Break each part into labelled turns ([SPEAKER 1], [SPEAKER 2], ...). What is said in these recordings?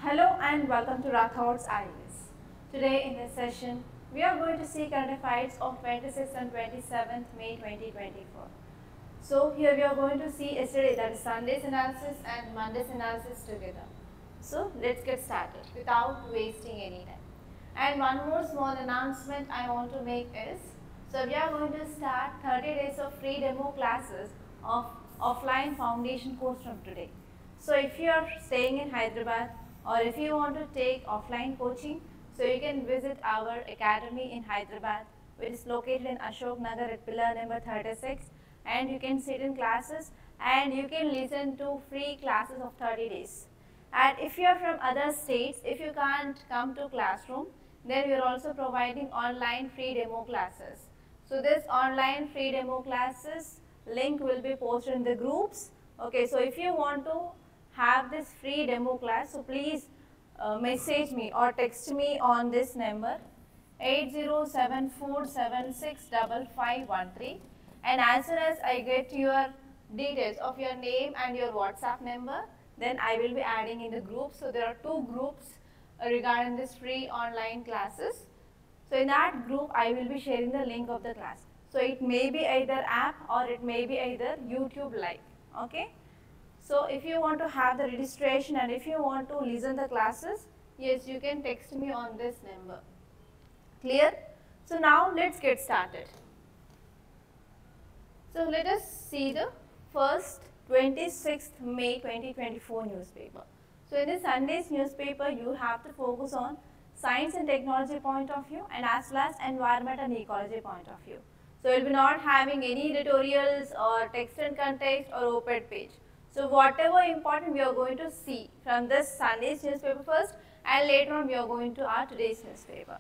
[SPEAKER 1] Hello and welcome to Rathods IAS. Today in this session, we are going to see current affairs of 26th and 27th May 2024. So here we are going to see yesterday, that is Sunday's analysis and Monday's analysis together. So let's get started without wasting any time. And one more small announcement I want to make is, so we are going to start 30 days of free demo classes of offline foundation course from today. So if you are staying in Hyderabad or if you want to take offline coaching, so you can visit our academy in Hyderabad, which is located in Ashok Nagar at pillar number 36, and you can sit in classes and you can listen to free classes of 30 days. And if you are from other states, if you can't come to classroom, then we are also providing online free demo classes. So this online free demo classes link will be posted in the groups. Okay, so if you want to have this free demo class, so please message me or text me on this number 8074765513, and as soon as I get your details of your name and your WhatsApp number, then I will be adding in the group. So there are two groups regarding this free online classes. So in that group I will be sharing the link of the class. So it may be either app or it may be either YouTube live. Okay. So if you want to have the registration and if you want to listen the classes, yes, you can text me on this number. Clear? So now let's get started. So let us see the first 26th May 2024 newspaper. So in this Sunday's newspaper, you have to focus on science and technology point of view and as well as environment and ecology point of view. So you will be not having any editorials or text and context or op-ed page. So whatever important we are going to see from this Sunday's newspaper first, and later on we are going to our today's newspaper.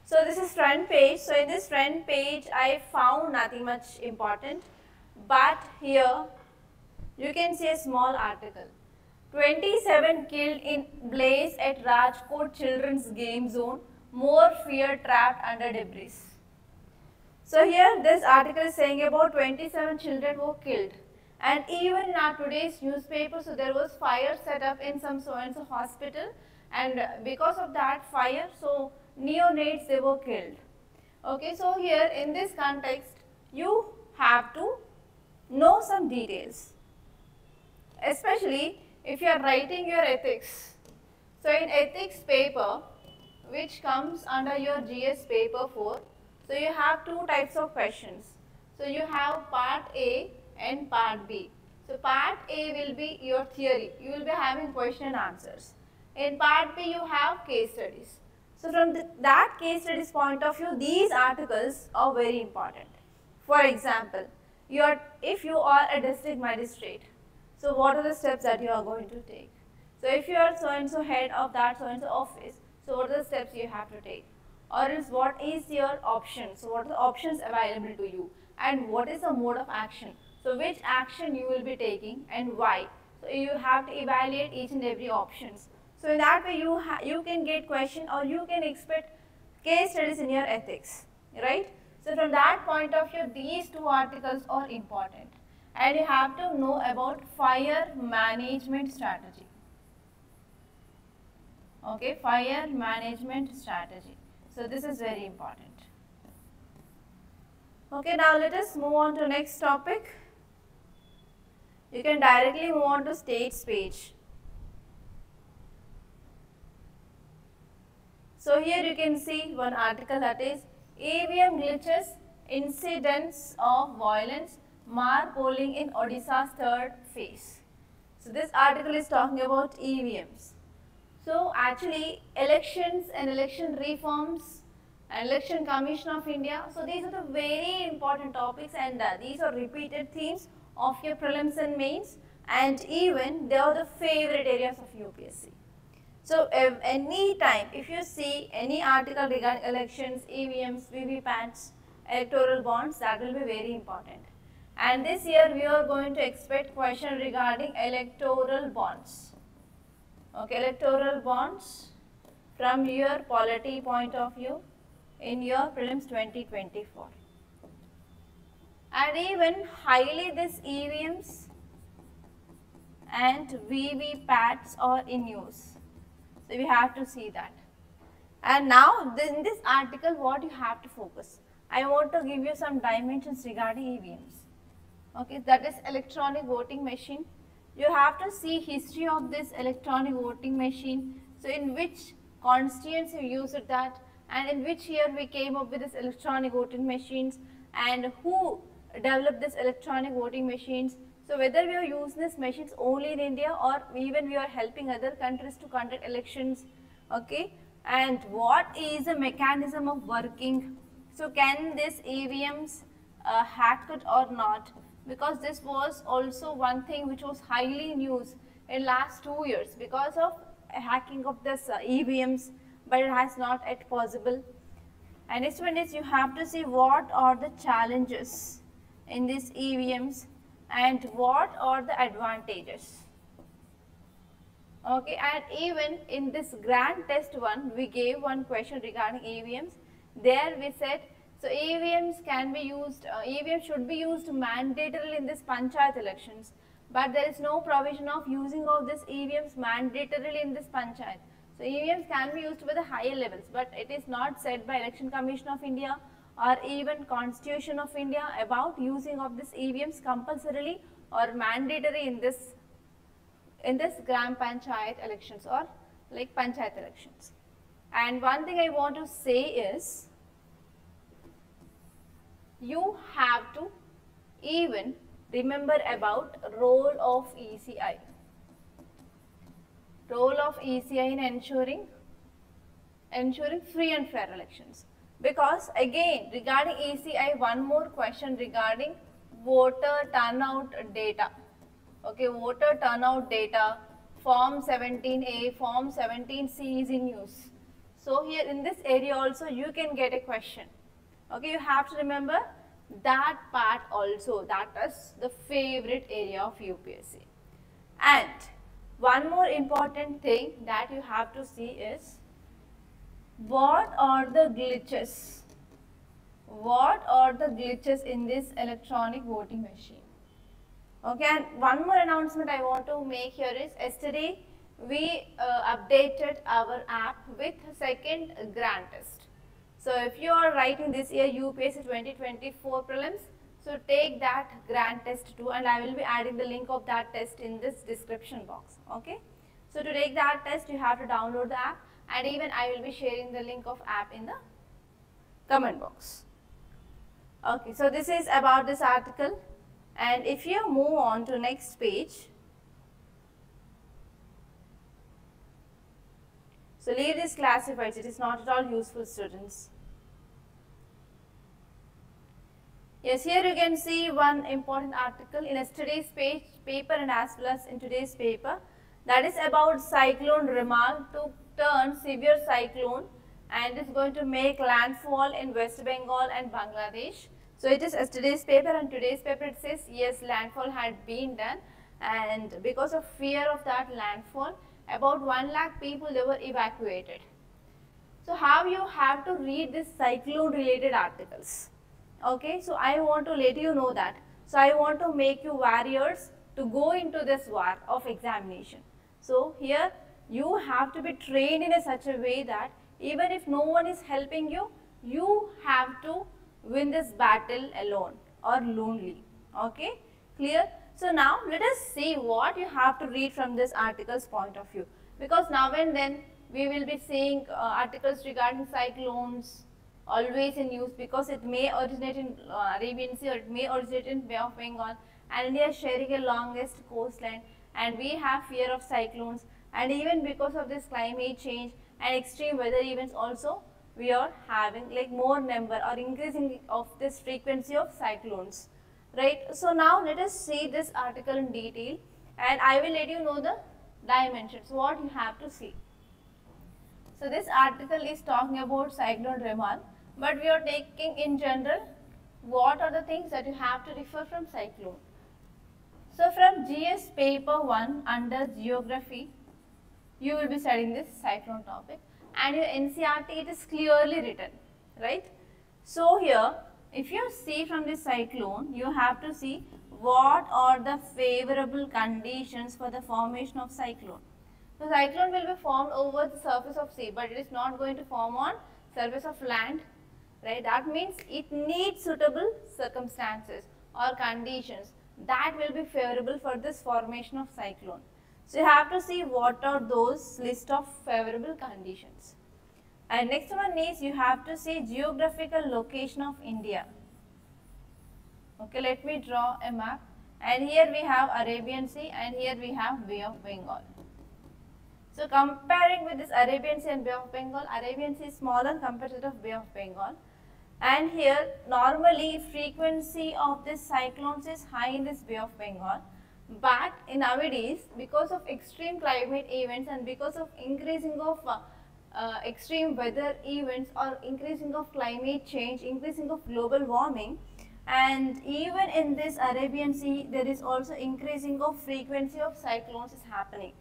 [SPEAKER 1] So this is front page. So in this front page I found nothing much important, but here you can see a small article. 27 killed in blaze at Rathod Children's Game Zone, more fear trapped under debris. So here this article is saying about 27 children were killed. And even in our today's newspaper, so there was fire set up in some so-and-so hospital, and because of that fire, so neonates, they were killed. Okay, so here in this context, you have to know some details, especially if you are writing your ethics. So in ethics paper, which comes under your GS paper 4, so you have two types of questions. So you have part A and part B. So part A will be your theory. You will be having question and answers. In part B you have case studies. So from that case studies point of view, these articles are very important. For example, if you are a district magistrate, so what are the steps that you are going to take? So if you are so and so head of that so and so office, so what are the steps you have to take? Or else what is your option? So what are the options available to you? And what is the mode of action? So which action you will be taking and why? So you have to evaluate each and every options. So in that way you can get question or you can expect case studies in your ethics, right? So from that point of view, these two articles are important. And you have to know about fire management strategy. Okay, fire management strategy. So this is very important. Okay, now let us move on to next topic. You can directly move on to states page. So here you can see one article, that is EVM glitches, incidents of violence, mar polling in Odisha's third phase. So this article is talking about EVMs. So actually elections and election reforms and Election Commission of India, so these are the very important topics, and these are repeated themes of your prelims and mains, and even they are the favorite areas of UPSC. So any time if you see any article regarding elections, EVMs, VVPATs, electoral bonds, that will be very important. And this year we are going to expect question regarding electoral bonds. Okay, electoral bonds from your polity point of view in your prelims 2024. And even highly this EVMs and VVPATs are in use. So we have to see that. And now in this article, what you have to focus? I want to give you some dimensions regarding EVMs. Okay, that is electronic voting machine. You have to see history of this electronic voting machine. So in which constituents you used that, and in which year we came up with this electronic voting machines, and who developed this electronic voting machines. So whether we are using these machines only in India or even we are helping other countries to conduct elections. Okay, and what is the mechanism of working? So can this EVMs hack it or not? Because this was also one thing which was highly in use in last 2 years because of hacking of this EVMs, but it has not yet possible. And next one is you have to see what are the challenges in these EVMs and what are the advantages. Okay, and even in this grand test one, we gave one question regarding EVMs. There we said, so EVMs can be used, EVMs should be used mandatorily in this panchayat elections, but there is no provision of using of this EVMs mandatorily in this panchayat. So EVMs can be used by the higher levels, but it is not said by Election Commission of India or even Constitution of India about using of this EVMs compulsorily or mandatory in this gram panchayat elections or like panchayat elections. And one thing I want to say is, you have to even remember about role of ECI. Role of ECI in ensuring free and fair elections. Because again, regarding ECI, one more question regarding voter turnout data. Okay, voter turnout data, Form 17A, Form 17C is in use. So here in this area also you can get a question. Okay, you have to remember that part also. That is the favorite area of UPSC. And one more important thing that you have to see is, what are the glitches? What are the glitches in this electronic voting machine? Okay, and one more announcement I want to make here is, yesterday we updated our app with second grand test. So if you are writing this year UPSC 2024 prelims, so take that grand test too, and I will be adding the link of that test in this description box. Okay, so to take that test you have to download the app, and even I will be sharing the link of app in the comment box. Okay, so this is about this article. And if you move on to next page, so leave this classifieds, it is not at all useful, students. Yes, here you can see one important article in yesterday's paper and as well as in today's paper, that is about cyclone Remal to turn severe cyclone and is going to make landfall in West Bengal and Bangladesh. So it is yesterday's paper, and today's paper it says yes, landfall had been done, and because of fear of that landfall, about 1 lakh people they were evacuated. So how you have to read this cyclone related articles? Okay, so I want to let you know that. So I want to make you warriors to go into this war of examination. So here you have to be trained in such a way that even if no one is helping you, you have to win this battle alone or lonely. Okay, clear? So now let us see what you have to read from this article's point of view, because now and then we will be seeing articles regarding cyclones always in use, because it may originate in Arabian Sea or it may originate in Bay of Bengal, and India is sharing a longest coastline and we have fear of cyclones, and even because of this climate change and extreme weather events also, we are having like more number or increasing of this frequency of cyclones, right? So now let us see this article in detail, and I will let you know the dimensions, what you have to see. So this article is talking about cyclone Remal, but we are taking in general what are the things that you have to refer from cyclone. So from GS paper 1 under geography, you will be studying this cyclone topic, and your NCERT it is clearly written, right? So here if you see from this cyclone, you have to see what are the favorable conditions for the formation of cyclone. So cyclone will be formed over the surface of sea, but it is not going to form on surface of land, right? That means it needs suitable circumstances or conditions that will be favorable for this formation of cyclone. So you have to see what are those list of favorable conditions. And next one is you have to see geographical location of India. Okay, let me draw a map, and here we have Arabian Sea and here we have Bay of Bengal. So comparing with this Arabian Sea and Bay of Bengal, Arabian Sea is smaller compared to the Bay of Bengal, and here normally frequency of this cyclones is high in this Bay of Bengal, but in nowadays because of extreme climate events and because of increasing of extreme weather events or increasing of climate change, increasing of global warming, and even in this Arabian Sea there is also increasing of frequency of cyclones is happening.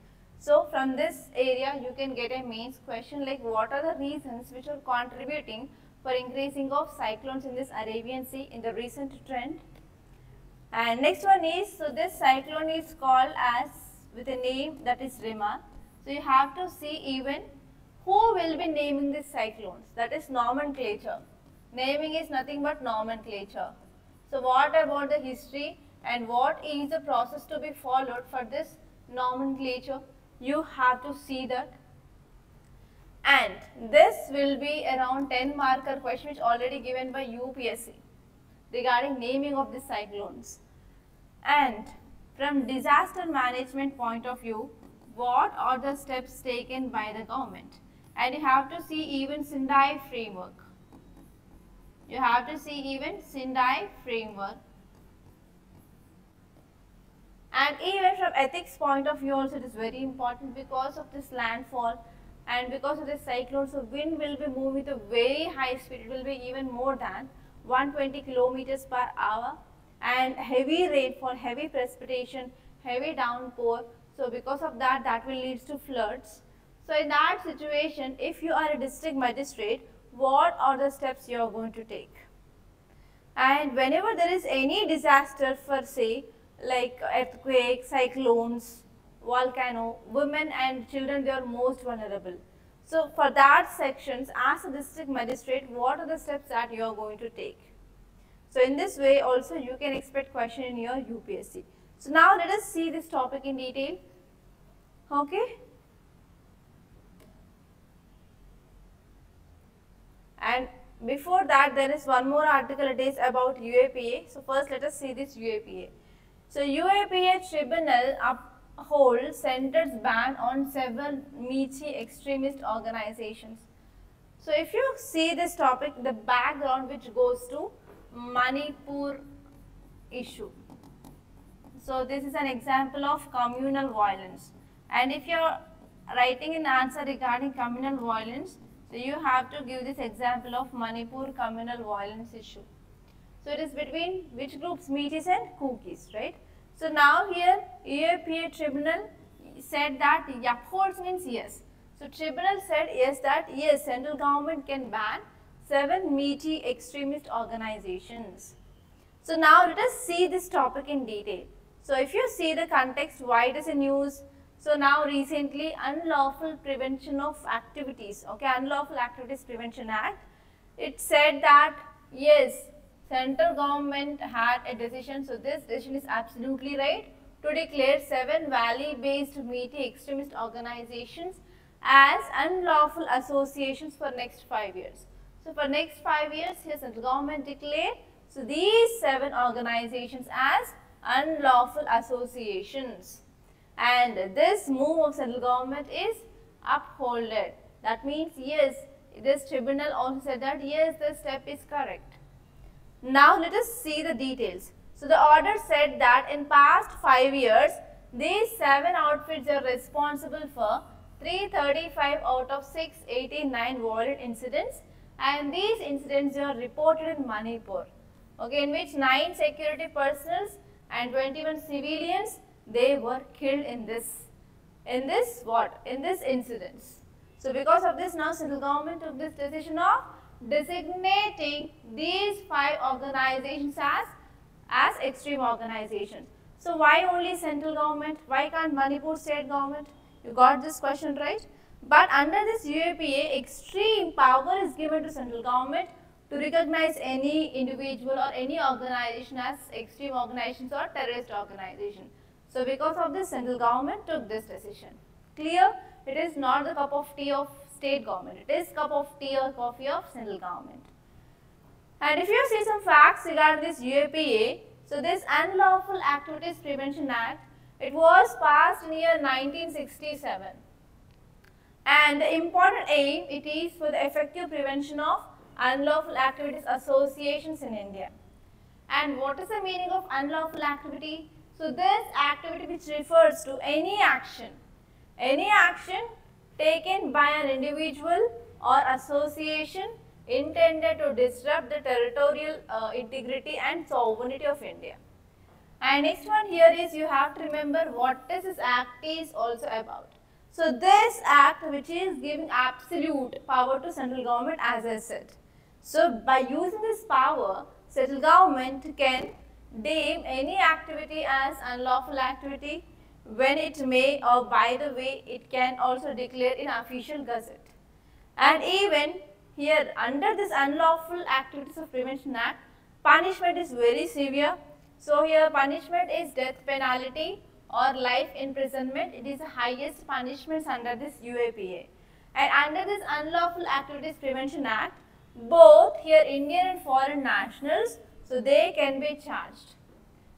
[SPEAKER 1] So from this area you can get a mains question like what are the reasons which are contributing for increasing of cyclones in this Arabian Sea in the recent trend. And next one is, so this cyclone is called as with a name that is Rima. So you have to see even who will be naming these cyclones, that is nomenclature. Naming is nothing but nomenclature. So what about the history and what is the process to be followed for this nomenclature? You have to see that. And this will be around 10 marker question which already given by UPSC regarding naming of the cyclones. And from disaster management point of view, what are the steps taken by the government? And you have to see even Sendai framework. You have to see even Sendai framework. And even from ethics point of view also it is very important because of this landfall and because of this cyclone. So wind will be moving with a very high speed, it will be even more than 120 kilometers per hour, and heavy rainfall, heavy precipitation, heavy downpour. So because of that, that will lead to floods. So in that situation, if you are a district magistrate, what are the steps you are going to take? And whenever there is any disaster for say like earthquake, cyclones, volcano, women and children, they are most vulnerable. So for that sections, as a district magistrate, what are the steps that you are going to take? So in this way also you can expect question in your UPSC. So now let us see this topic in detail. Okay. And before that there is one more article, it is about UAPA. So first let us see this UAPA. So UAPA tribunal upholds center's ban on several Michi extremist organizations. So if you see this topic, the background which goes to Manipur issue. So this is an example of communal violence, and if you are writing an answer regarding communal violence, so you have to give this example of Manipur communal violence issue. So it is between which groups? Metis and Kukis, right? So now here UAPA tribunal said that upholds means yes. So tribunal said yes, that yes, central government can ban 7 meaty extremist organizations. So now let us see this topic in detail. So if you see the context, why it is in news? So now recently Unlawful Prevention of Activities, okay, Unlawful Activities Prevention Act, it said that yes, central government had a decision, so this decision is absolutely right, to declare 7 valley-based meaty extremist organizations as unlawful associations for next 5 years. So for next 5 years, here central government declared, so these 7 organizations as unlawful associations. And this move of central government is upholded. That means yes, this tribunal also said that yes, this step is correct. Now let us see the details. So the order said that in past 5 years, these 7 outfits are responsible for 335 out of 689 violent incidents, and these incidents are reported in Manipur, okay, in which 9 security personnel and 21 civilians, they were killed in this incidents. So because of this, now central government took this decision of designating these 5 organizations as extreme organizations. So why only central government? Why can't Manipur state government? You got this question right? But under this UAPA, extreme power is given to central government to recognize any individual or any organization as extreme organizations or terrorist organization. So because of this, central government took this decision. Clear? It is not the cup of tea of state government. It is cup of tea or coffee of central government. And if you see some facts regarding this UAPA, so this Unlawful Activities Prevention Act, it was passed in year 1967. And the important aim, it is for the effective prevention of unlawful activities associations in India. And what is the meaning of unlawful activity? So this activity which refers to any action taken by an individual or association intended to disrupt the territorial integrity and sovereignty of India. And next one here is, you have to remember what this act is also about. So this act which is giving absolute power to central government, as I said. So by using this power, central government can deem any activity as unlawful activity when it may, or by the way, it can also declare in official gazette. And even here under this Unlawful Activities of Prevention Act, punishment is very severe. So here punishment is death penalty or life imprisonment. It is the highest punishments under this UAPA. And under this Unlawful Activities Prevention Act, both here Indian and foreign nationals, so they can be charged.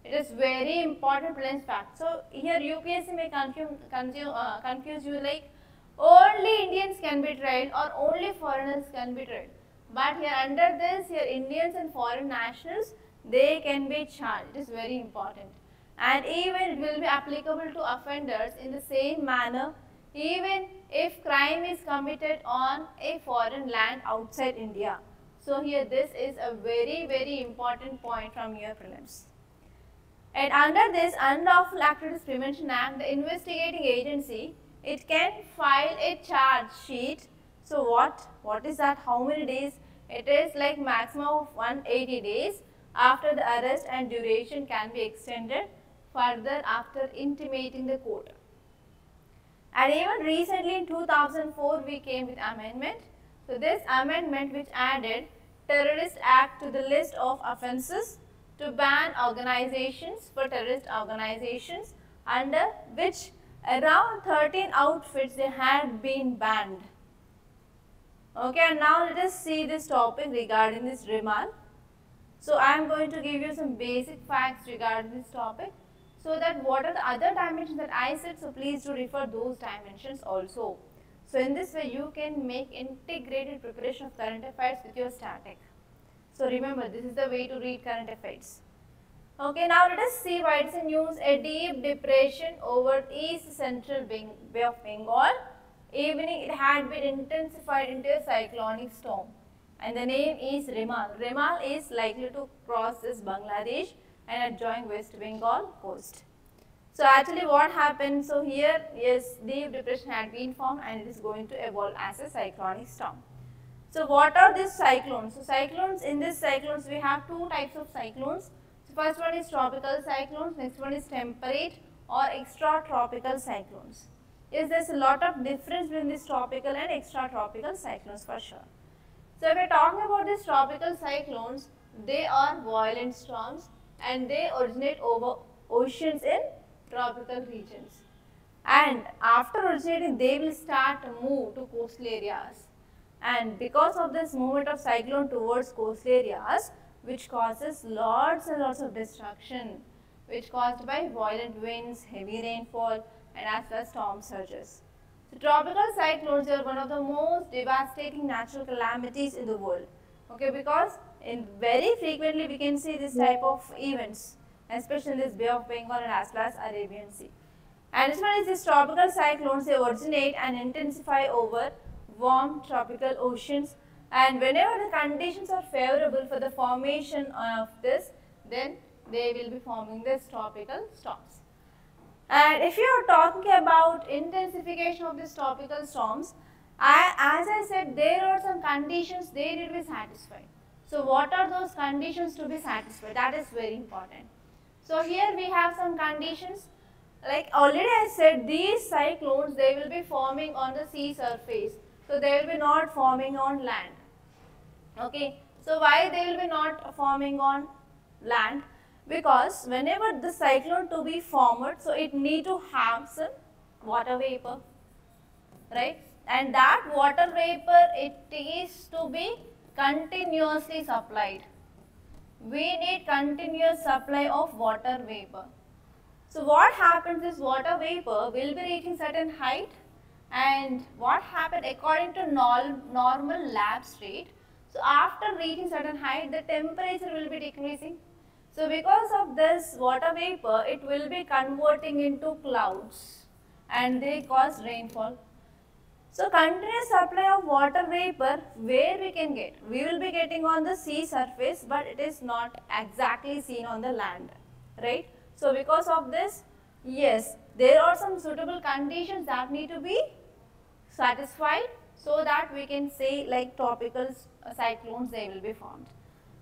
[SPEAKER 1] It is very important present fact. So here UPSC may confuse you like only Indians can be tried or only foreigners can be tried. But here under this, here Indians and foreign nationals, they can be charged. It is very important. And even it will be applicable to offenders in the same manner, even if crime is committed on a foreign land outside India. So here this is a very important point from your prelims. And under this Unlawful Activities Prevention Act, the investigating agency, it can file a charge sheet. So what is that? How many days? It is like maximum of 180 days after the arrest, and duration can be extended further after intimating the court. And even recently in 2004 we came with amendment. So this amendment which added Terrorist Act to the list of offences to ban organizations for terrorist organizations, under which around 13 outfits they had been banned. Okay, and now let us see this topic regarding this remand. So I am going to give you some basic facts regarding this topic, so that what are the other dimensions that I said, so please do refer those dimensions also. So in this way you can make integrated preparation of current affairs with your static. So remember, this is the way to read current affairs. Okay, now let us see why it's in news. A deep depression over East Central Bay of Bengal. Evening it had been intensified into a cyclonic storm, and the name is Remal. Remal is likely to cross this Bangladesh and adjoin West Bengal coast. So actually what happened, so here yes, deep depression had been formed and it is going to evolve as a cyclonic storm. So what are these cyclones? So cyclones, in this cyclones we have two types of cyclones. So first one is tropical cyclones, next one is temperate or extratropical cyclones. Yes, there is a lot of difference between these tropical and extratropical cyclones for sure. So if we are talking about these tropical cyclones, they are violent storms and they originate over oceans in tropical regions. And after originating, they will start to move to coastal areas. And because of this movement of cyclone towards coastal areas, which causes lots and lots of destruction, which caused by violent winds, heavy rainfall, and as well as storm surges. So tropical cyclones are one of the most devastating natural calamities in the world. Okay, because very frequently we can see this type of events, especially in this Bay of Bengal and as well as Arabian Sea. And this one is these tropical cyclones, they originate and intensify over warm tropical oceans, and whenever the conditions are favorable for the formation of this, then they will be forming these tropical storms. And if you are talking about intensification of these tropical storms, as I said, there are some conditions they need to be satisfied. So what are those conditions to be satisfied? That is very important. So here we have some conditions. Like already I said, these cyclones, they will be forming on the sea surface. So they will be not forming on land. Okay. So why they will be not forming on land? Because whenever the cyclone to be formed, so it need to have some water vapor, right? And that water vapor, it is to be continuously supplied. We need continuous supply of water vapor. So what happens is water vapor will be reaching certain height, and what happened according to normal lab state, so after reaching certain height the temperature will be decreasing. So because of this water vapor, it will be converting into clouds and they cause rainfall. So continuous supply of water vapor, where we can get? We will be getting on the sea surface, but it is not exactly seen on the land, right? So because of this, yes, there are some suitable conditions that need to be satisfied so that we can say like tropical cyclones, they will be formed.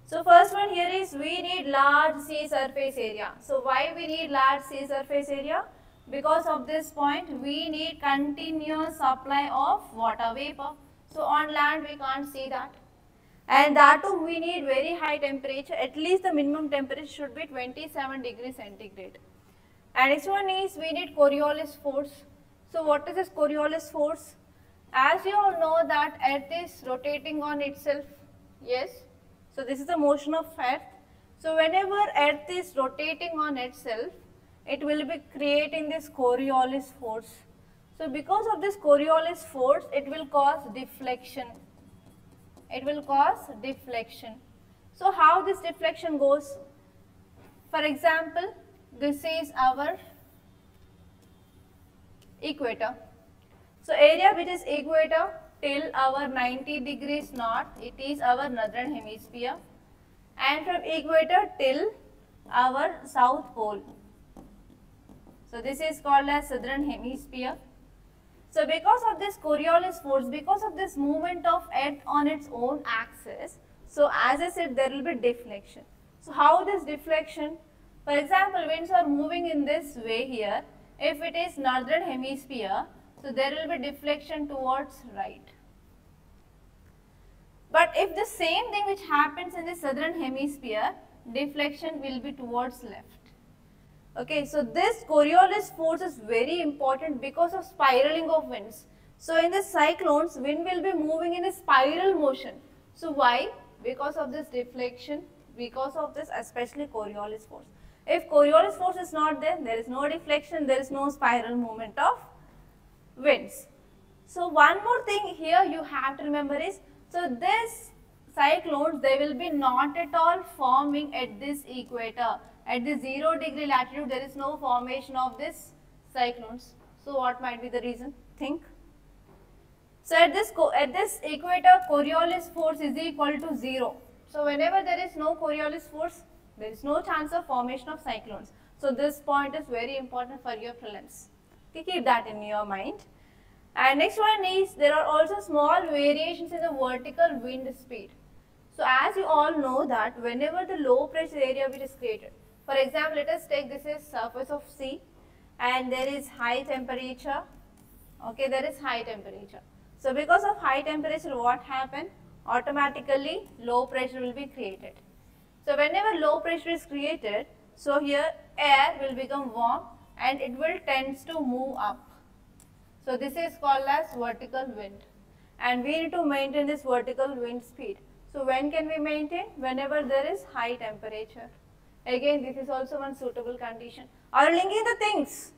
[SPEAKER 1] So first one here is we need large sea surface area. So why we need large sea surface area? Because of this point, we need continuous supply of water vapor. So on land we can't see that. And that too we need very high temperature, at least the minimum temperature should be 27 degrees centigrade. And next one is we need Coriolis force. So what is this Coriolis force? As you all know that Earth is rotating on itself, yes. So this is the motion of Earth. So whenever Earth is rotating on itself, it will be creating this Coriolis force. So because of this Coriolis force, it will cause deflection. It will cause deflection. So how this deflection goes? For example, this is our equator. So area which is equator till our 90 degrees north, it is our northern hemisphere, and from equator till our south pole. So this is called as southern hemisphere. So because of this Coriolis force, because of this movement of Earth on its own axis, so as I said, there will be deflection. So how this deflection? For example, winds are moving in this way here. If it is northern hemisphere, so there will be deflection towards right. But if the same thing which happens in the southern hemisphere, deflection will be towards left. Okay, so this Coriolis force is very important because of spiraling of winds. So in the cyclones, wind will be moving in a spiral motion. So why? Because of this deflection, because of this especially Coriolis force. If Coriolis force is not there, there is no deflection, there is no spiral movement of winds. So one more thing here you have to remember is, so this cyclones, they will be not at all forming at this equator. At the 0 degree latitude, there is no formation of this cyclones. So what might be the reason? Think. So at this equator, Coriolis force is equal to 0. So whenever there is no Coriolis force, there is no chance of formation of cyclones. So this point is very important for your prelims. Okay, keep that in your mind. And next one is, there are also small variations in the vertical wind speed. So as you all know that whenever the low pressure area which is created, for example, let us take this is surface of sea and there is high temperature. Okay, there is high temperature. So because of high temperature, what happened? Automatically low pressure will be created. So whenever low pressure is created, so here air will become warm and it will tend to move up. So this is called as vertical wind, and we need to maintain this vertical wind speed. So when can we maintain? Whenever there is high temperature. Again, this is also one suitable condition. Are linking the things?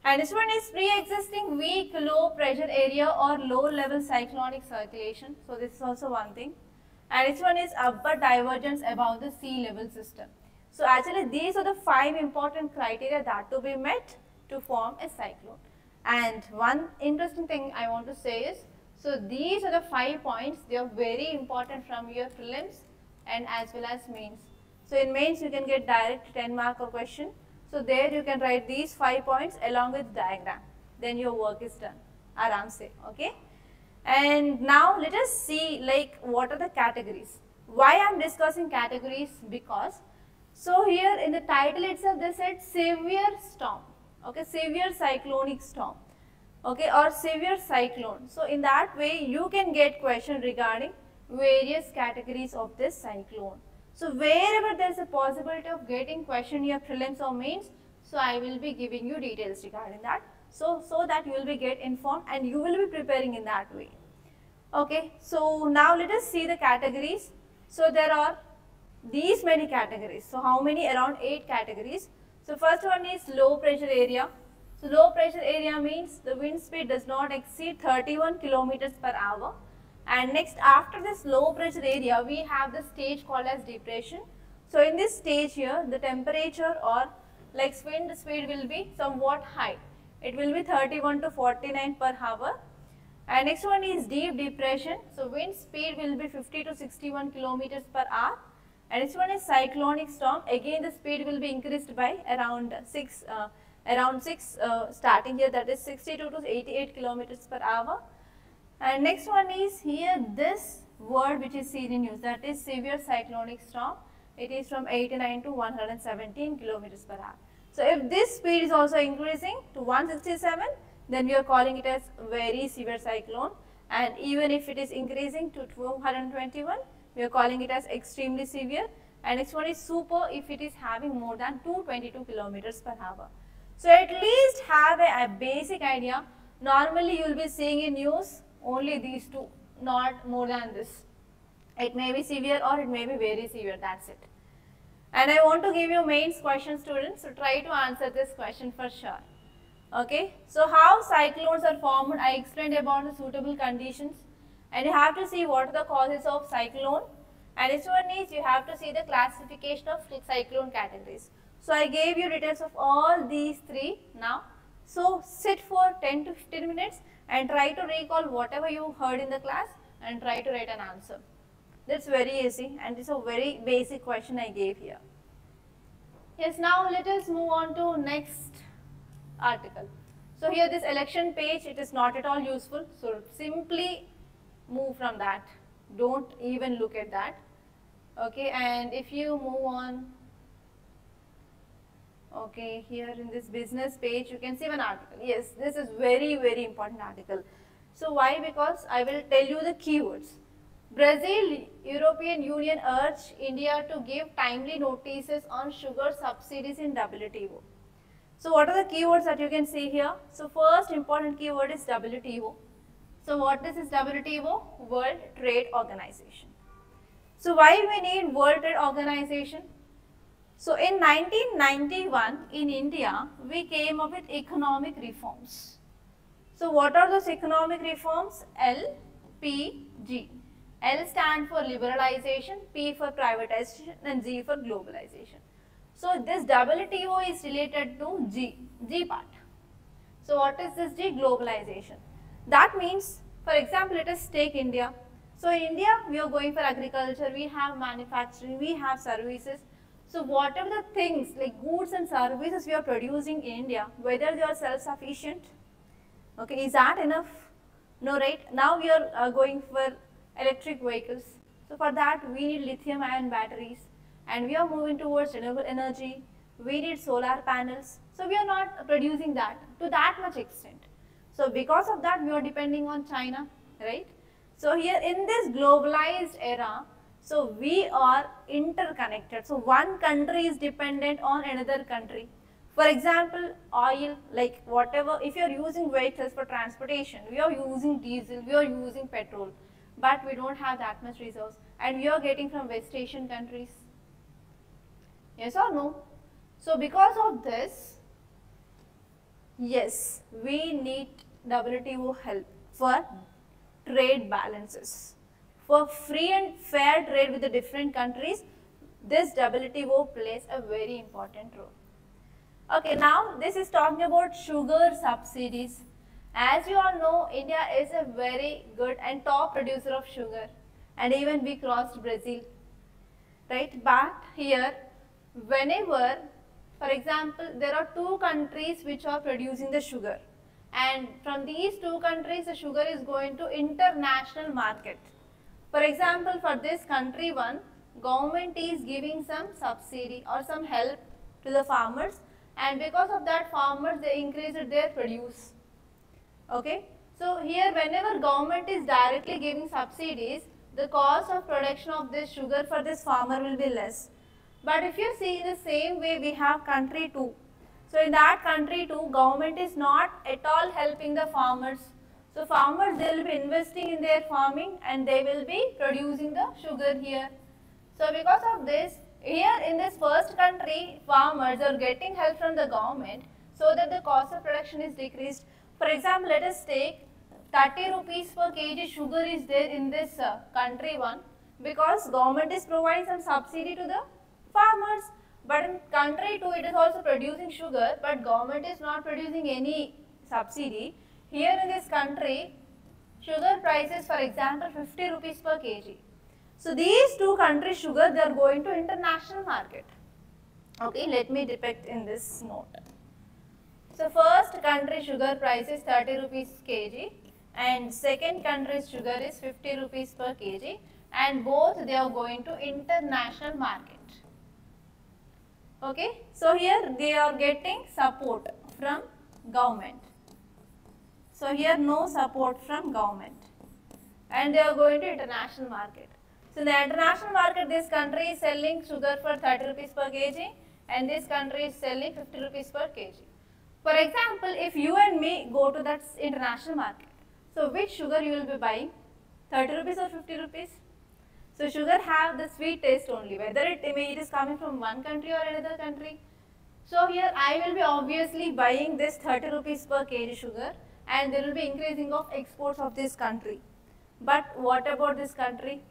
[SPEAKER 1] And this one is pre-existing weak low pressure area or low level cyclonic circulation. So this is also one thing. And this one is upward divergence above the sea level system. So actually these are the 5 important criteria that to be met to form a cyclone. And one interesting thing I want to say is, so these are the 5 points, they are very important from your prelims and as well as mains. So in mains you can get direct 10 mark or question. So there you can write these 5 points along with diagram. Then your work is done. Aram se, okay? And now let us see like what are the categories. Why I am discussing categories? Because, so here in the title itself they said severe storm. okay, severe cyclonic storm, okay, or severe cyclone. So in that way you can get question regarding various categories of this cyclone. So wherever there is a possibility of getting question in your prelims or mains, so I will be giving you details regarding that, so that you will be get informed and you will be preparing in that way. Okay, so now let us see the categories. So there are these many categories. So how many? Around 8 categories. So first one is low pressure area. So low pressure area means the wind speed does not exceed 31 kilometers per hour. And next, after this low pressure area, we have the stage called as depression. So in this stage here, the temperature or like wind speed will be somewhat high. It will be 31 to 49 per hour. And next one is deep depression. So wind speed will be 50 to 61 kilometers per hour. And next one is cyclonic storm. Again, the speed will be increased by around 6 starting here, that is 62 to 88 kilometers per hour. And next one is here this word which is seen in news, that is severe cyclonic storm. It is from 89 to 117 kilometers per hour. So if this speed is also increasing to 167, then we are calling it as very severe cyclone, and even if it is increasing to 221, we are calling it as extremely severe. And next one is super if it is having more than 222 kilometers per hour. So at least have a basic idea. Normally you will be seeing in news only these two, not more than this. It may be severe or it may be very severe, that's it. And I want to give you mains question, students, so try to answer this question for sure. Okay, so how cyclones are formed, I explained about the suitable conditions, and you have to see what are the causes of cyclone. And this one is you have to see the classification of cyclone categories. So I gave you details of all these three now. So sit for 10 to 15 minutes and try to recall whatever you heard in the class and try to write an answer. That's very easy and it's a very basic question I gave here. Yes, now let us move on to next article. So here this election page, it is not at all useful. So simply move from that. Don't even look at that. Okay, and if you move on, okay, here in this business page, you can see one article. Yes, this is very important article. So why? Because I will tell you the keywords. Brazil, European Union urge India to give timely notices on sugar subsidies in WTO. So what are the keywords that you can see here? So first important keyword is WTO. So what is this WTO? World Trade Organization. So why we need World Trade Organization? So in 1991 in India, we came up with economic reforms. So what are those economic reforms? LPG. L stand for liberalization, P for privatization and G for globalization. So this WTO is related to G part. So what is this G? Globalization. That means, for example, let us take India. So in India, we are going for agriculture, we have manufacturing, we have services. So whatever the things like goods and services we are producing in India, whether they are self-sufficient, okay, is that enough? No, right? Now we are going for electric vehicles. So for that we need lithium ion batteries and we are moving towards renewable energy. We need solar panels. So we are not producing that to that much extent. So because of that we are depending on China, right? So here in this globalized era, so we are interconnected. So one country is dependent on another country. For example, oil, like whatever, if you are using vehicles for transportation, we are using diesel, we are using petrol, but we don't have that much resource and we are getting from West Asian countries. Yes or no? So because of this, yes, we need WTO help for trade balances. For free and fair trade with the different countries, this WTO plays a very important role. Okay, now this is talking about sugar subsidies. As you all know, India is a very good and top producer of sugar and even we crossed Brazil, right? But here, whenever, for example, there are two countries which are producing the sugar and from these two countries the sugar is going to international market. For example, for this country one, government is giving some subsidy or some help to the farmers and because of that farmers they increased their produce. Okay. So here whenever government is directly giving subsidies, the cost of production of this sugar for this farmer will be less. But if you see in the same way we have country 2. So in that country too, government is not at all helping the farmers. So farmers, they will be investing in their farming and they will be producing the sugar here. So because of this, here in this first country, farmers are getting help from the government so that the cost of production is decreased. For example, let us take 30 rupees per kg sugar is there in this country 1 because government is providing some subsidy to the farmers. But in country 2, it is also producing sugar, but government is not producing any subsidy. Here in this country, sugar prices, for example, 50 rupees per kg. So these two countries' sugar, they are going to international market. Okay, let me depict in this note. So first country sugar price is 30 rupees kg and second country's sugar is 50 rupees per kg, and both they are going to international market. Okay, so here they are getting support from government. So here no support from government and they are going to international market. So in the international market, this country is selling sugar for 30 rupees per kg and this country is selling 50 rupees per kg. For example, if you and me go to that international market, so which sugar you will be buying? 30 rupees or 50 rupees? So sugar have the sweet taste only, whether it is coming from one country or another country. So here I will be obviously buying this 30 rupees per kg sugar and there will be increasing of exports of this country. But what about this country?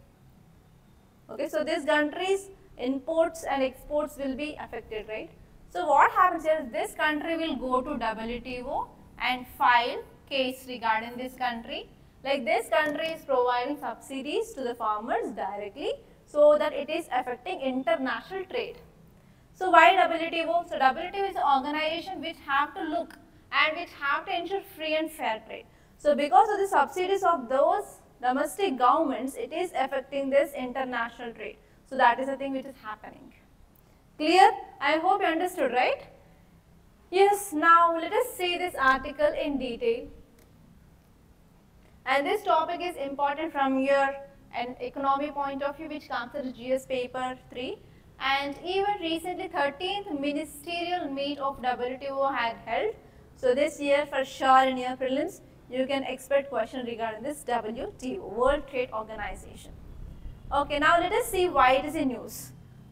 [SPEAKER 1] Okay, so this country's imports and exports will be affected, right? So what happens here is this country will go to WTO and file case regarding this country. Like this country is providing subsidies to the farmers directly so that it is affecting international trade. So why WTO? So WTO is an organization which have to look and which have to ensure free and fair trade. So because of the subsidies of those domestic governments, it is affecting this international trade. So that is the thing which is happening. Clear? I hope you understood, right? Yes, now let us see this article in detail. And this topic is important from your an economy point of view, which comes as GS paper 3. And even recently 13th ministerial meet of WTO had held. So this year for sure in your prelims, you can expect question regarding this WTO, World Trade Organization. Okay, now let us see why it is in news.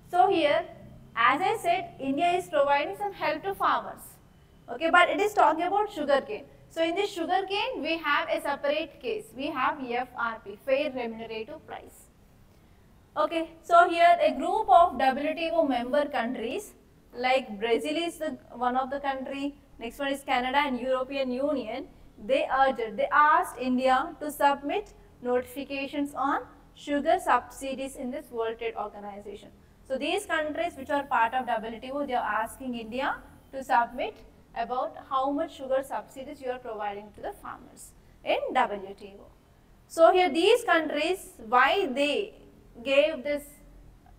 [SPEAKER 1] So here, as I said, India is providing some help to farmers. Okay, but it is talking about sugarcane. So in this sugarcane, we have a separate case. We have FRP, Fair Remunerative Price. Okay, so here a group of WTO member countries like Brazil is one of the country, next one is Canada and European Union. They asked India to submit notifications on sugar subsidies in this World Trade Organization. So these countries which are part of WTO, they are asking India to submit about how much sugar subsidies you are providing to the farmers in WTO. So here these countries, why they gave this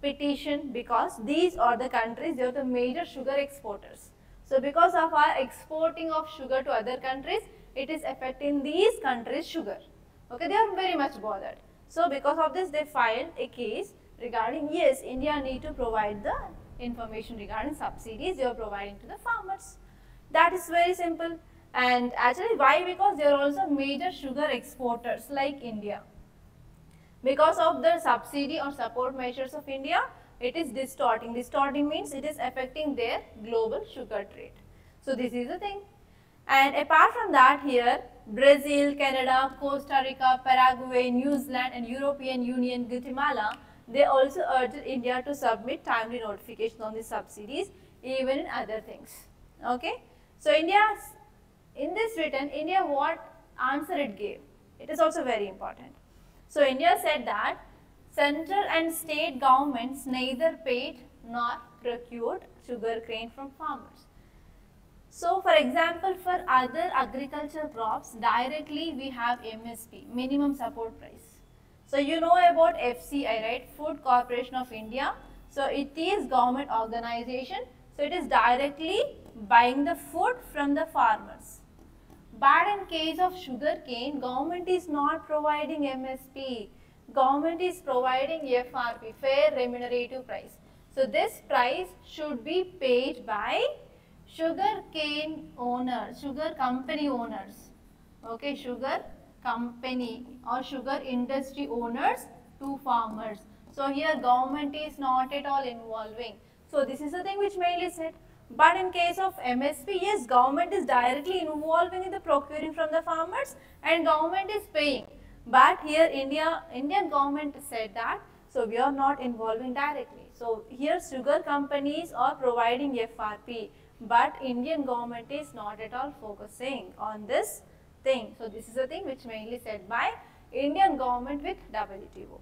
[SPEAKER 1] petition? Because these are the countries, they are the major sugar exporters. So because of our exporting of sugar to other countries, it is affecting these countries' sugar. Okay, they are very much bothered. So because of this, they filed a case regarding, yes, India need to provide the information regarding subsidies they are providing to the farmers. That is very simple. And actually why? Because they are also major sugar exporters like India. Because of the subsidy or support measures of India, it is distorting. Distorting means it is affecting their global sugar trade. So this is the thing. And apart from that, here Brazil, Canada, Costa Rica, Paraguay, New Zealand and European Union, Guatemala, they also urged India to submit timely notification on the subsidies even in other things. Okay. So India, in this written, India what answer it gave? It is also very important. So India said that central and state governments neither paid nor procured sugarcane from farmers. So for example, for other agricultural crops, directly we have MSP, minimum support price. So you know about FCI, right? Food Corporation of India. So it is government organization. So it is directly buying the food from the farmers. But in case of sugarcane, government is not providing MSP. Government is providing FRP, fair remunerative price. So this price should be paid by sugarcane owners, sugar company owners. Okay, sugar company or sugar industry owners to farmers. So here government is not at all involving. So this is the thing which mainly said. But in case of MSP, yes, government is directly involving in the procuring from the farmers and government is paying. But here Indian government said that, so we are not involving directly. So here sugar companies are providing FRP, but Indian government is not at all focusing on this thing. So this is the thing which mainly said by Indian government with WTO.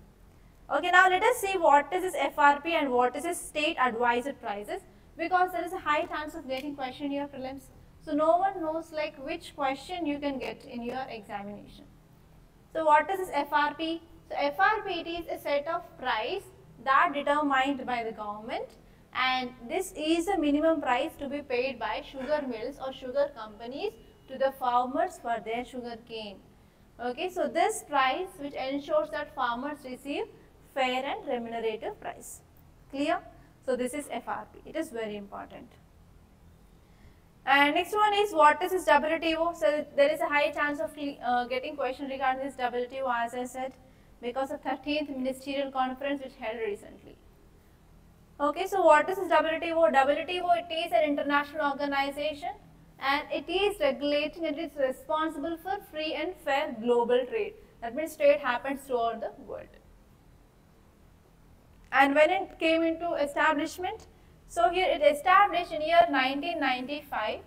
[SPEAKER 1] Okay, now let us see what is this FRP and what is this state advised prices, because there is a high chance of getting question in your prelims. So no one knows like which question you can get in your examination. So what is this FRP? So FRP, it is a set of price that determined by the government, and this is the minimum price to be paid by sugar mills or sugar companies to the farmers for their sugar cane. Okay, so this price which ensures that farmers receive fair and remunerative price. Clear? So this is FRP. It is very important. And next one is what is this WTO? So there is a high chance of getting question regarding this WTO, as I said, because of 13th ministerial conference which held recently. Okay, so what is this WTO? WTO, it is an international organization and it is regulating and it is responsible for free and fair global trade. That means trade happens throughout the world. And when it came into establishment, so here it established in year 1995,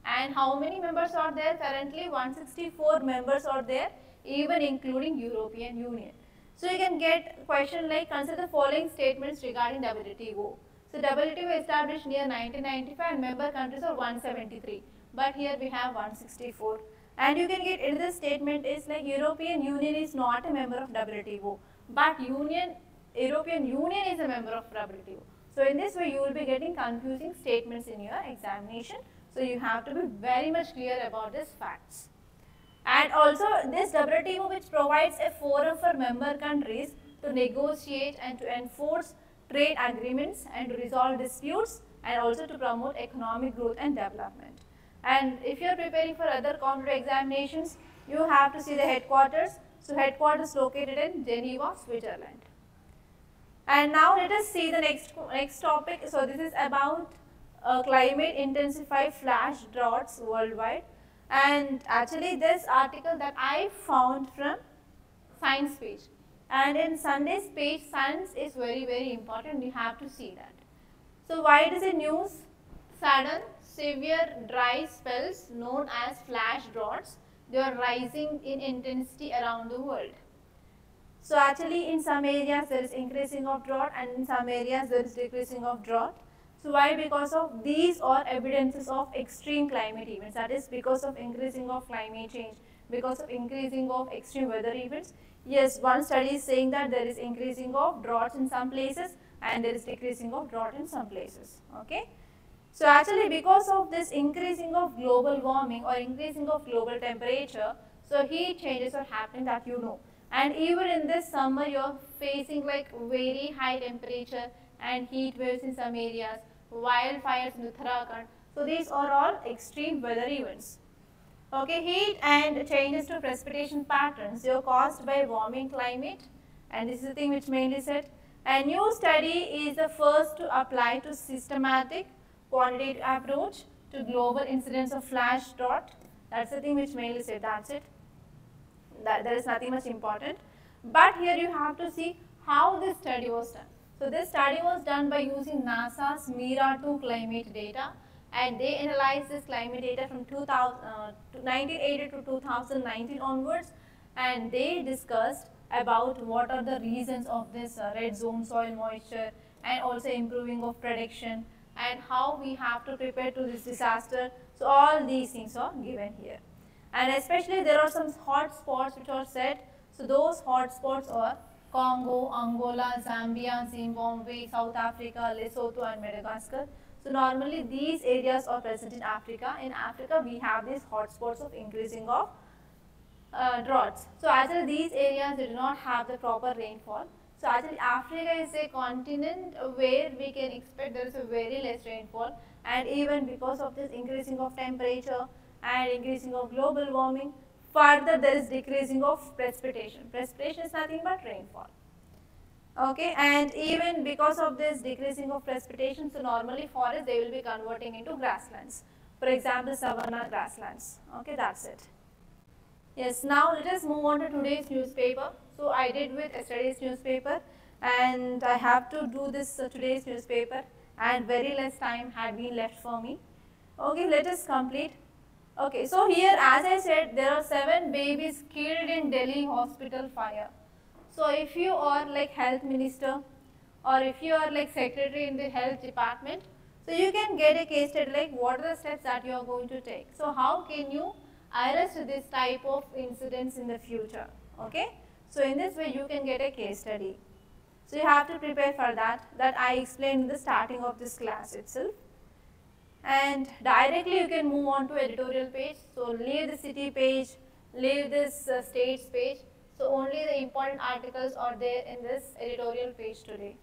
[SPEAKER 1] and how many members are there? Currently 164 members are there, even including European Union. So you can get question like, consider the following statements regarding WTO. So WTO established in year 1995 and member countries are 173, but here we have 164. And you can get in this statement is like European Union is not a member of WTO, but European Union is a member of WTO. So in this way you will be getting confusing statements in your examination. So you have to be very much clear about these facts. And also this WTO, which provides a forum for member countries to negotiate and to enforce trade agreements and to resolve disputes and also to promote economic growth and development. And if you are preparing for other competitive examinations, you have to see the headquarters. So headquarters located in Geneva, Switzerland. And now let us see the next topic. So this is about climate intensified flash droughts worldwide. And actually this article that I found from science page. And in Sunday's page, science is very important. You have to see that. So why it is in news? Sudden severe dry spells known as flash droughts, they are rising in intensity around the world. So actually in some areas there is increasing of drought and in some areas there is decreasing of drought. So why? Because of these are evidences of extreme climate events, that is because of increasing of climate change, because of increasing of extreme weather events. Yes, one study is saying that there is increasing of droughts in some places and there is decreasing of drought in some places. Okay. So actually because of this increasing of global warming or increasing of global temperature, so heat changes are happening, that you know. And even in this summer you are facing like very high temperature and heat waves in some areas, wildfires in Uttarakhand. So these are all extreme weather events. Okay, heat and changes to precipitation patterns, they are caused by warming climate, and this is the thing which mainly said. A new study is the first to apply to systematic quantitative approach to global incidence of flash drought. That's the thing which mainly said, that's it. There is nothing much important. But here you have to see how this study was done. So this study was done by using NASA's MERA-2 climate data, and they analyzed this climate data from 1980 to 2019 onwards, and they discussed about what are the reasons of this red zone soil moisture and also improving of prediction and how we have to prepare to this disaster. So all these things are given here. And especially there are some hot spots which are said. So those hot spots are Congo, Angola, Zambia, Zimbabwe, South Africa, Lesotho and Madagascar. So So normally these areas are present in Africa. In Africa we have these hotspots of increasing of droughts. So actually these areas do not have the proper rainfall. So actually Africa is a continent where we can expect there is a very less rainfall, and even because of this increasing of temperature and increasing of global warming, further there is decreasing of precipitation. Precipitation is nothing but rainfall. Okay, and even because of this decreasing of precipitation, so normally forests they will be converting into grasslands. For example, savanna grasslands. Okay, that's it. Yes, now let us move on to today's newspaper. So I did with yesterday's newspaper, and I have to do this today's newspaper, and very less time had been left for me. Okay, let us complete. Okay, so here as I said, there are 7 babies killed in Delhi hospital fire. So if you are like health minister, or if you are like secretary in the health department, so you can get a case study like what are the steps that you are going to take. So how can you arrest this type of incidents in the future? Okay, so in this way you can get a case study. So you have to prepare for that I explained in the starting of this class itself. And directly you can move on to editorial page. So leave the city page, leave this states page. So only the important articles are there in this editorial page today.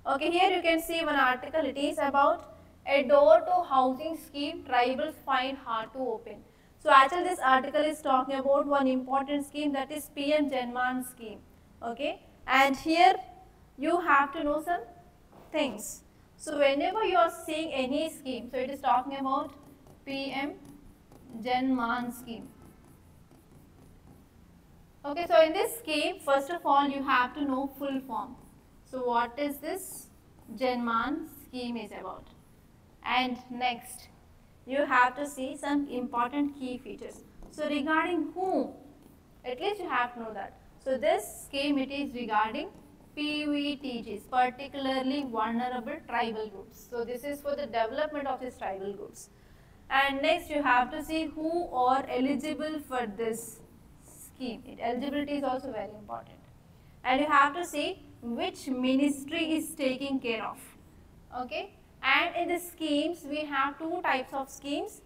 [SPEAKER 1] Okay, here you can see one article. It is about a door to housing scheme tribals find hard to open. So actually this article is talking about one important scheme, that is PM Janman scheme. Okay, and here you have to know some things. So whenever you are seeing any scheme, so it is talking about PM Janman scheme. Okay, so in this scheme, first of all you have to know full form. So what is this Janman scheme is about? And next, you have to see some important key features. So regarding whom, at least you have to know that. So this scheme, it is regarding PVTGs, particularly vulnerable tribal groups. So this is for the development of these tribal groups. And next you have to see who are eligible for this scheme. Eligibility is also very important. And you have to see which ministry is taking care of. Okay. And in the schemes, we have 2 types of schemes.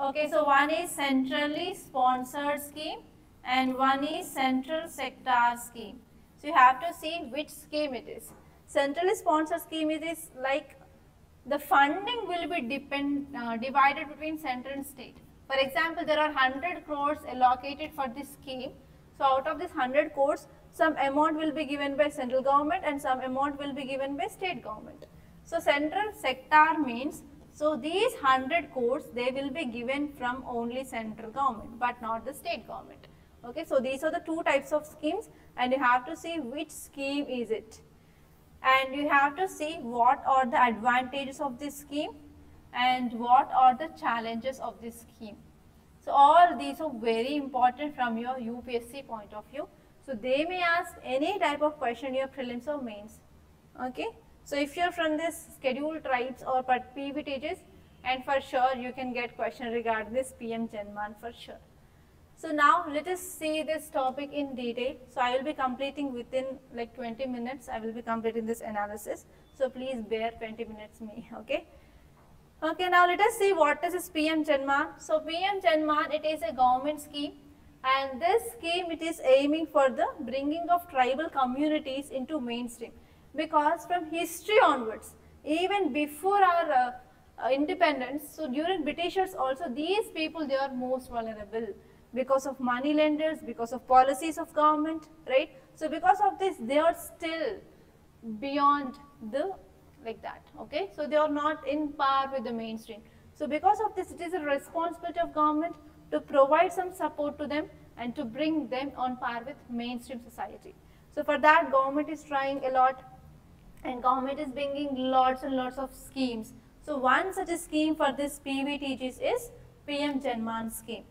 [SPEAKER 1] Okay, so one is centrally sponsored scheme and one is central sector scheme. So you have to see which scheme it is. Centrally sponsored scheme is like the funding will be divided between central and state. For example, there are 100 crores allocated for this scheme. So out of this 100 crores, some amount will be given by central government and some amount will be given by state government. So central sector means, so these 100 crores they will be given from only central government but not the state government. Okay, so these are the 2 types of schemes, and you have to see which scheme is it. And you have to see what are the advantages of this scheme and what are the challenges of this scheme. So all these are very important from your UPSC point of view. So they may ask any type of question in your prelims or mains. Okay. So if you are from this scheduled tribes or PVTGs, and for sure you can get question regarding this PM Janman for sure. So now let us see this topic in detail. So I will be completing within like 20 minutes. I will be completing this analysis. So please bear 20 minutes me. Okay. Okay, now let us see what is this PM Janman. So PM Janman, it is a government scheme, and this scheme it is aiming for the bringing of tribal communities into mainstream, because from history onwards, even before our independence, so during Britishers also, these people they are most vulnerable because of money lenders, because of policies of government, right? So because of this, they are still beyond the like that. Okay, so they are not in par with the mainstream. So because of this, it is a responsibility of government to provide some support to them and to bring them on par with mainstream society. So for that, government is trying a lot, and government is bringing lots and lots of schemes. So one such a scheme for this PVTGs is PM Janman scheme.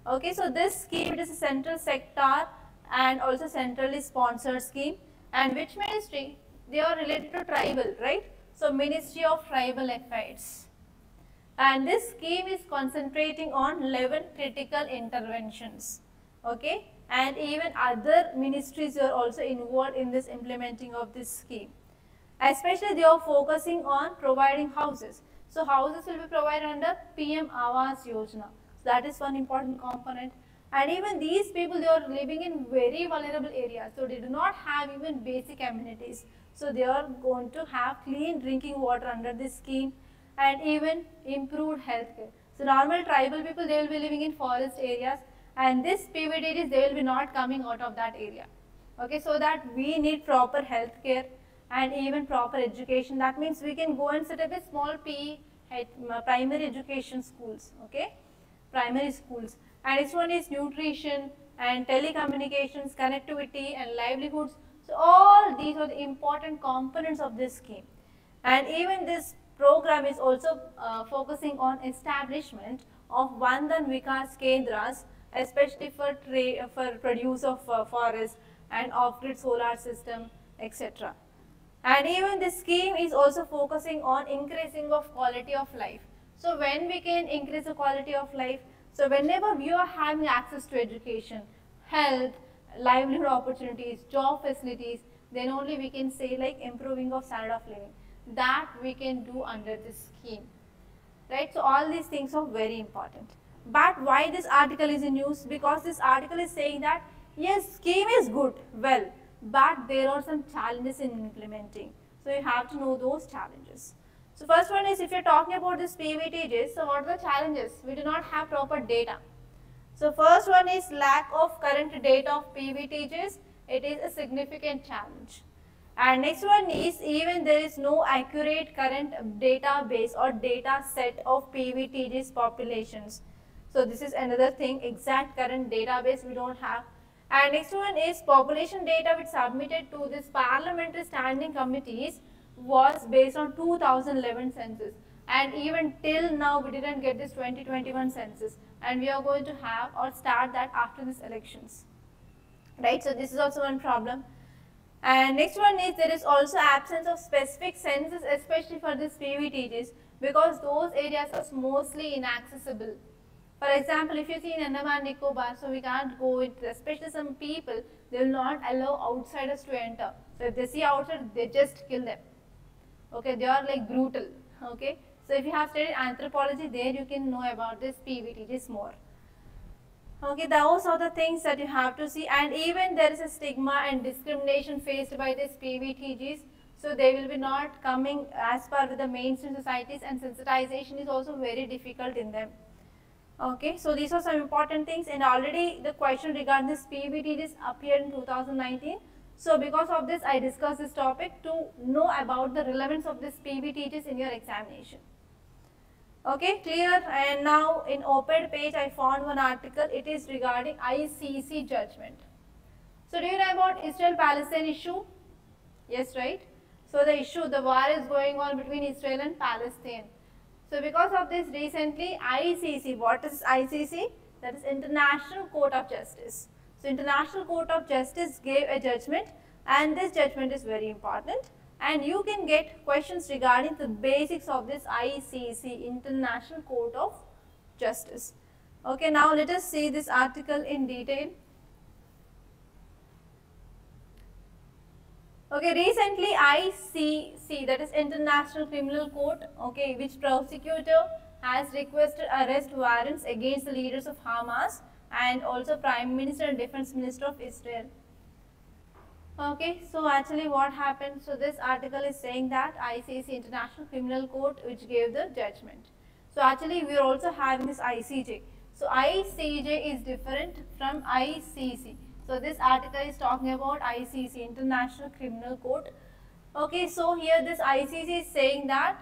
[SPEAKER 1] Okay, so this scheme, it is a central sector and also centrally sponsored scheme. And which ministry? They are related to tribal, right? So Ministry of Tribal Affairs. And this scheme is concentrating on 11 critical interventions. Okay, and even other ministries are also involved in this implementing of this scheme. Especially they are focusing on providing houses. So houses will be provided under PM Awas Yojana. So that is one important component. And even these people, they are living in very vulnerable areas. So they do not have even basic amenities. So they are going to have clean drinking water under this scheme and even improved healthcare. So normal tribal people, they will be living in forest areas, and this PVTs, they will be not coming out of that area. Okay, so that we need proper healthcare and even proper education. That means we can go and set up a small primary education schools, okay, primary schools. And this one is nutrition and telecommunications, connectivity and livelihoods. So all these are the important components of this scheme. And even this program is also focusing on establishment of Vandan Vikas Kendras, especially for produce of forest and off-grid solar system, etc. And even this scheme is also focusing on increasing of quality of life. So when we can increase the quality of life, so whenever we are having access to education, health, livelihood opportunities, job facilities, then only we can say like improving of standard of living. That we can do under this scheme, right? So all these things are very important. But why this article is in news? Because this article is saying that yes, scheme is good, well, but there are some challenges in implementing. So you have to know those challenges. So first one is, if you're talking about this PVTGs, so what are the challenges? We do not have proper data. So first one is lack of current data of PVTGs. It is a significant challenge. And next one is, even there is no accurate current database or data set of PVTGs populations. So this is another thing, exact current database we don't have. And next one is population data which submitted to this parliamentary standing committees was based on 2011 census, and even till now we didn't get this 2021 census, and we are going to have or start that after these elections, right? So this is also one problem. And next one is, there is also absence of specific census, especially for this PVTGs, because those areas are mostly inaccessible. For example, if you see in Andaman Nicobar, so we can't go into, especially some people, they will not allow outsiders to enter. So if they see outsiders, they just kill them. Okay, they are like brutal. Okay, so if you have studied anthropology, there you can know about this PVTGs more. Okay, those are the things that you have to see. And even there is a stigma and discrimination faced by these PVTGs. So they will be not coming as per with the mainstream societies, and sensitization is also very difficult in them. Okay, so these are some important things, and already the question regarding this PVTGs appeared in 2019. So because of this, I discussed this topic to know about the relevance of this PVTGs in your examination. Okay, clear? And now in OPED page, I found one article. It is regarding ICC judgment. So do you know about Israel-Palestine issue? Yes, right? So the issue, the war is going on between Israel and Palestine. So because of this, recently ICC, what is ICC? That is International Court of Justice. So International Court of Justice gave a judgment, and this judgment is very important, and you can get questions regarding the basics of this ICC, International Court of Justice. Okay, now let us see this article in detail. Okay, recently ICC, that is International Criminal Court, okay, which prosecutor has requested arrest warrants against the leaders of Hamas and also Prime Minister and Defense Minister of Israel. Okay, so actually what happened? So this article is saying that ICC, International Criminal Court, which gave the judgment. So actually we are also having this ICJ. So ICJ is different from ICC. So this article is talking about ICC, International Criminal Court. Okay, so here this ICC is saying that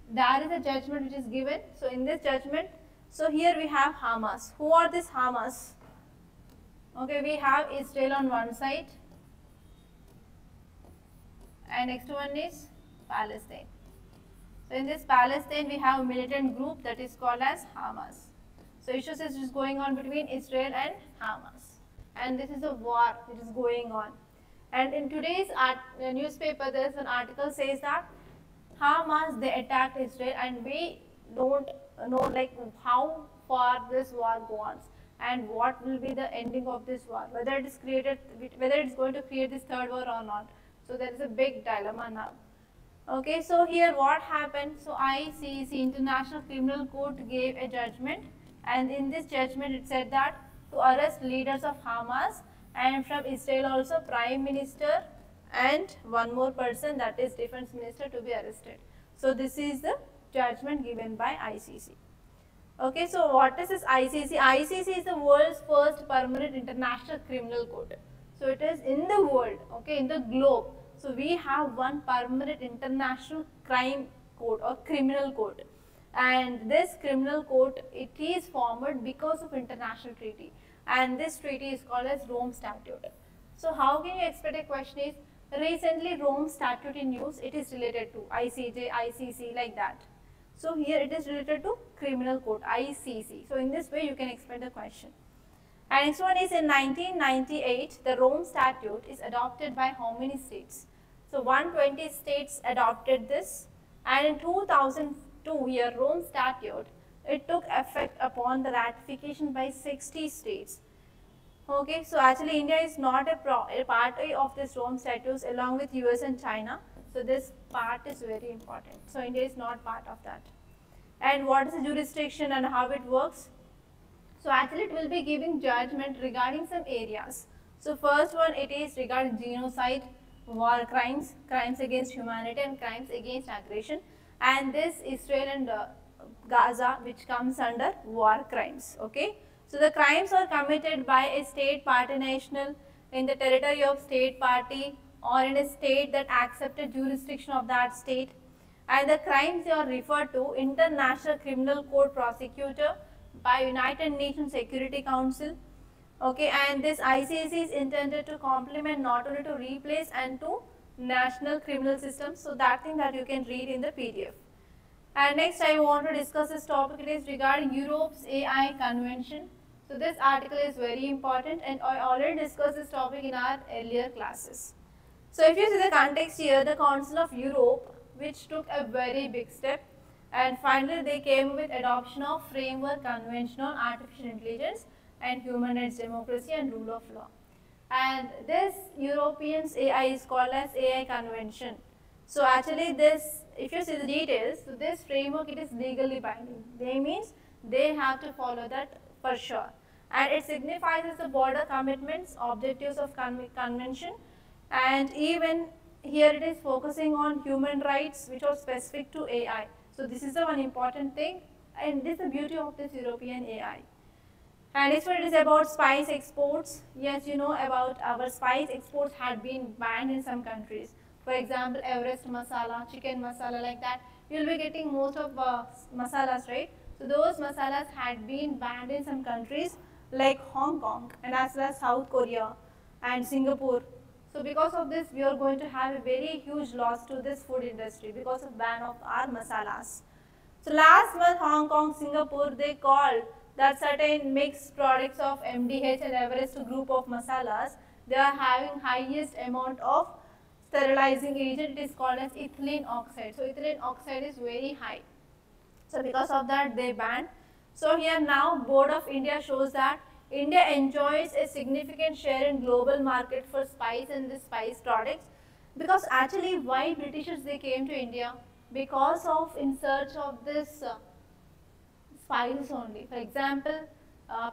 [SPEAKER 1] there is a judgment which is given. So in this judgment, so here we have Hamas. Who are these Hamas? Okay, we have Israel on one side, and next one is Palestine. So in this Palestine, we have a militant group that is called as Hamas. So issues is going on between Israel and Hamas, and this is a war which is going on. And in today's newspaper, there is an article says that Hamas, they attacked Israel, and we don't know like how far this war goes on and what will be the ending of this war, whether it is created, whether it is going to create this third war or not. So there is a big dilemma now. Okay, so here what happened? So ICC, International Criminal Court, gave a judgment, and in this judgment it said that to arrest leaders of Hamas and from Israel also Prime Minister and one more person, that is Defense Minister, to be arrested. So this is the judgment given by ICC. Okay, so what is this ICC? ICC is the world's first permanent international criminal court. So it is in the world, okay, in the globe. So we have one permanent international crime court or criminal court, and this criminal court, it is formed because of international treaty, and this treaty is called as Rome Statute. So how can you expect a question is, recently Rome Statute in use, it is related to ICJ, ICC, like that. So here it is related to criminal court, ICC. So in this way you can expect the question. And next one is, in 1998, the Rome Statute is adopted by how many states? So 120 states adopted this, and in 2002 year Rome Statute, it took effect upon the ratification by 60 states. Okay, so actually India is not a party of this Rome Statutes along with US and China. So this part is very important. So India is not part of that. And what is the jurisdiction and how it works? So actually it will be giving judgment regarding some areas. So first one, it is regarding genocide, war crimes, crimes against humanity and crimes against aggression, and this Israel and Gaza, which comes under war crimes. Okay, so the crimes are committed by a state party national in the territory of state party or in a state that accepted jurisdiction of that state, and the crimes are referred to International Criminal Court prosecutor by United Nations Security Council. Okay, and this ICC is intended to complement, not only to replace, and to national criminal systems. So that thing that you can read in the PDF. And next I want to discuss this topic. It is regarding Europe's AI Convention. So this article is very important, and I already discussed this topic in our earlier classes. So if you see the context here, the Council of Europe, which took a very big step, and finally they came with adoption of Framework Convention on Artificial Intelligence and Human Rights, Democracy and Rule of Law. And this Europeans AI is called as AI Convention. So actually this, if you see the details, so this framework, it is legally binding. They means they have to follow that for sure. And it signifies the border commitments, objectives of convention, and even here it is focusing on human rights which are specific to AI. So this is the one important thing, and this is the beauty of this European AI. And next one, it is about spice exports. Yes, you know about our spice exports had been banned in some countries. For example, Everest masala, chicken masala, like that. You will be getting most of masalas, right? So those masalas had been banned in some countries like Hong Kong and as well as South Korea and Singapore. So because of this, we are going to have a very huge loss to this food industry because of ban of our masalas. So last month, Hong Kong, Singapore, they called that certain mixed products of MDH and Everest group of masalas, they are having highest amount of sterilizing agent. It is called as ethylene oxide. So ethylene oxide is very high. So because of that, they banned. So here now, Board of India shows that India enjoys a significant share in global market for spice and the spice products, because actually why Britishers they came to India? Because of in search of this spices only. For example,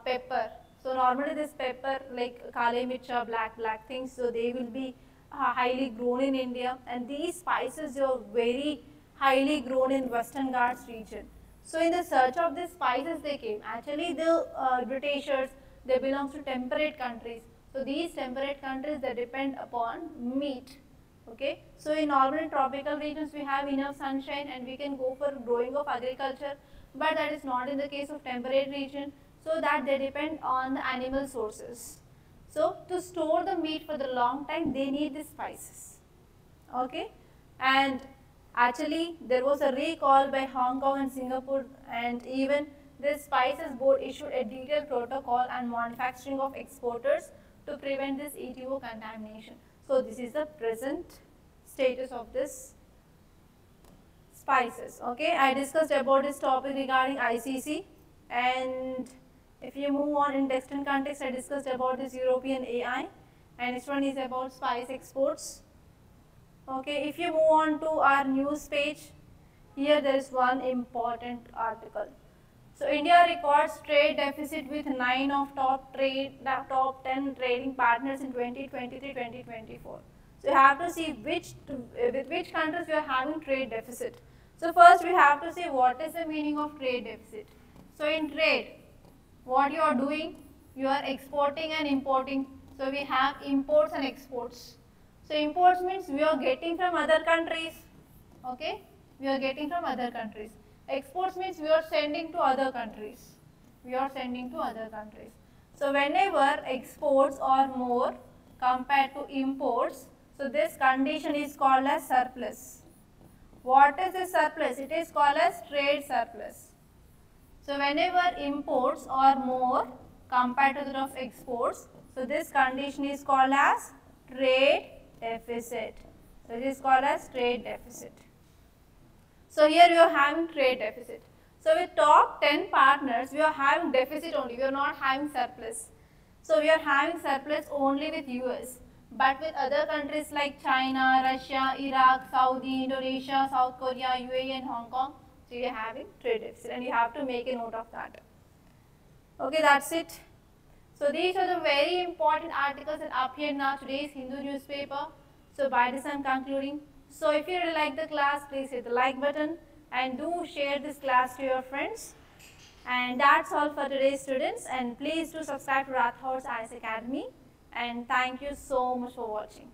[SPEAKER 1] pepper. So normally this pepper like kale mircha, black things, so they will be highly grown in India, and these spices are very highly grown in Western Ghats region. So in the search of these spices they came. Actually the Britishers, they belong to temperate countries. So these temperate countries, they depend upon meat. Okay. So in normal tropical regions we have enough sunshine and we can go for growing of agriculture, but that is not in the case of temperate region, so that they depend on the animal sources. So to store the meat for the long time, they need the spices. Okay. And actually there was a recall by Hong Kong and Singapore, and even this Spices Board issued a detailed protocol on manufacturing of exporters to prevent this ETO contamination. So this is the present status of this spices. Okay, I discussed about this topic regarding ICC, and if you move on in Western context, I discussed about this European AI, and next one is about spice exports. Okay, if you move on to our news page, here there is one important article. So India records trade deficit with 9 of top 10 trading partners in 2023-2024. So you have to see with which countries we are having trade deficit. So first we have to see what is the meaning of trade deficit. So in trade, what you are doing, you are exporting and importing. So we have imports and exports. So imports means we are getting from other countries. Okay, we are getting from other countries. Exports means we are sending to other countries. We are sending to other countries. So whenever exports are more compared to imports, so this condition is called as surplus. What is the surplus? It is called as trade surplus. So whenever imports are more compared to that of exports, so this condition is called as trade deficit. So it is called as trade deficit. So here we are having trade deficit. So with top 10 partners, we are having deficit only. We are not having surplus. So we are having surplus only with US. But with other countries like China, Russia, Iraq, Saudi, Indonesia, South Korea, UAE and Hong Kong, so you are having trade deficit and you have to make a note of that. Okay, that's it. So these are the very important articles that appear in our today's Hindu newspaper. So by this I am concluding. So if you really like the class, please hit the like button and do share this class to your friends. And that's all for today's students, and please do subscribe to Rathods IAS Academy, and thank you so much for watching.